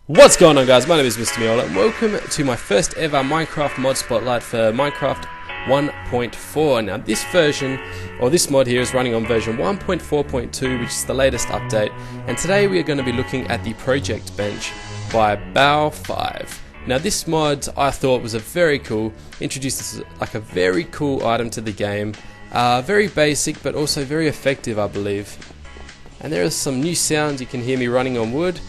What's going on, guys? My name is Mr. MEOLA and welcome to my first ever Minecraft mod spotlight for Minecraft 1.4. Now this version, or this mod here, is running on version 1.4.2, which is the latest update, and today we are going to be looking at the project bench by Bow5. Now this mod I thought was introduced like a very cool item to the game, very basic but also very effective, I believe. And there are some new sounds. You can hear me running on wood.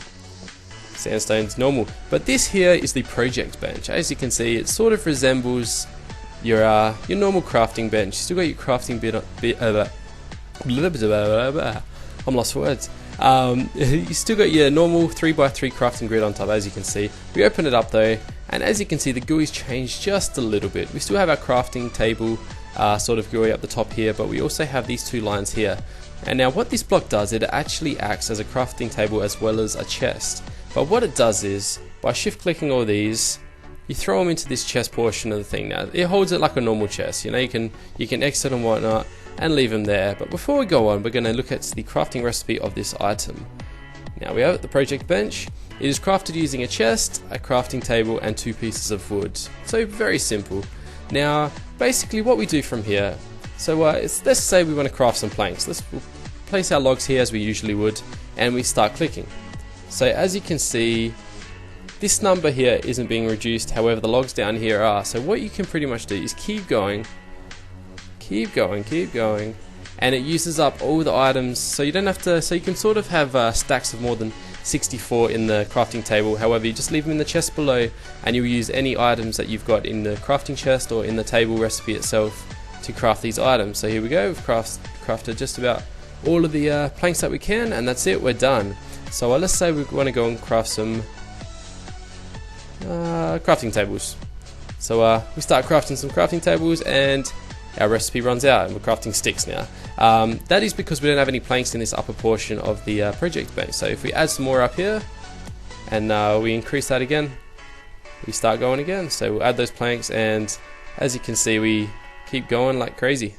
Sandstone's normal, but this here is the project bench. As you can see, it sort of resembles your normal crafting bench. You still got your crafting I'm lost for words. You still got your normal 3x3 crafting grid on top, as you can see. We open it up though, and as you can see, the GUI's changed just a little bit. We still have our crafting table sort of GUI up the top here, but we also have these two lines here. And now what this block does, it actually acts as a crafting table as well as a chest. But what it does is, by shift clicking all these, you throw them into this chest portion of the thing. Now it holds it like a normal chest. You know, you can exit and whatnot and leave them there. But before we go on, we're going to look at the crafting recipe of this item. Now we have the project bench. It is crafted using a chest, a crafting table, and 2 pieces of wood. So very simple. Now basically what we do from here. So let's say we want to craft some planks. We'll place our logs here as we usually would, and we start clicking. So as you can see, this number here isn't being reduced, however the logs down here are. So what you can pretty much do is keep going, and it uses up all the items. So you don't have to, so you can sort of have stacks of more than 64 in the crafting table. However, you just leave them in the chest below, and you'll use any items that you've got in the crafting chest or in the table recipe itself to craft these items. So here we go, we've crafted just about all of the planks that we can, and that's it, we're done. So let's say we want to go and craft some crafting tables. So we start crafting some crafting tables, and our recipe runs out, and we're crafting sticks now. That is because we don't have any planks in this upper portion of the project bench. So if we add some more up here, and we increase that again, we start going again. So we'll add those planks, and as you can see, we keep going like crazy.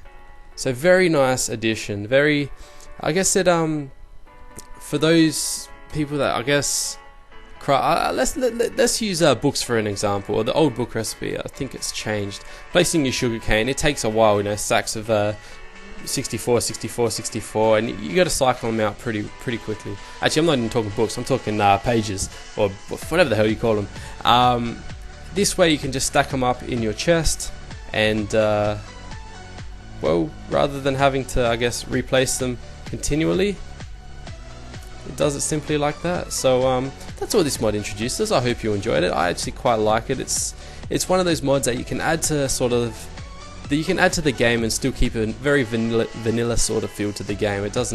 So very nice addition. Very, I guess it for those people that I guess let's use books for an example, or the old book recipe. I think it's changed. Placing your sugarcane, it takes a while, you know, stacks of 64, 64, 64, and you got to cycle them out pretty quickly. Actually, I'm not even talking books, I'm talking pages, or whatever the hell you call them. This way you can just stack them up in your chest, and well, rather than having to, I guess, replace them continually, it does it simply like that. So that's what this mod introduces. I hope you enjoyed it. I actually quite like it. It's one of those mods that you can add to the game and still keep a very vanilla sort of feel to the game. It's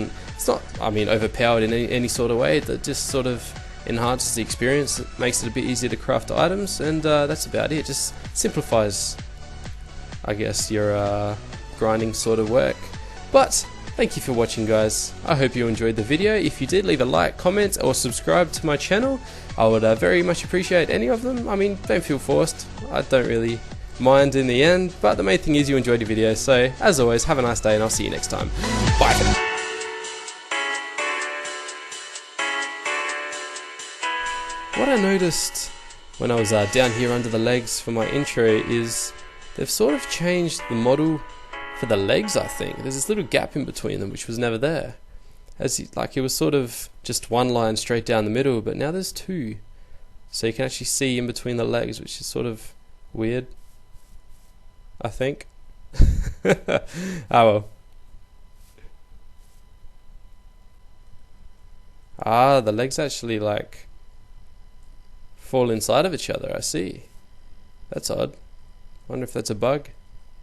not, I mean, overpowered in any sort of way. It just sort of enhances the experience. It makes it a bit easier to craft items, and that's about it. It just simplifies, I guess, your grinding sort of work. But thank you for watching, guys. I hope you enjoyed the video. If you did, leave a like, comment, or subscribe to my channel. I would very much appreciate any of them. I mean, don't feel forced. I don't really mind in the end, but the main thing is you enjoyed the video. So as always, have a nice day, and I'll see you next time. Bye for now. What I noticed when I was down here under the legs for my intro is they've sort of changed the model for the legs. I think there's this little gap in between them which was never there. Like it was sort of just one line straight down the middle, but now there's 2, so you can actually see in between the legs, which is sort of weird, I think. Oh well. The legs actually like fall inside of each other. I see. That's odd. Wonder if that's a bug.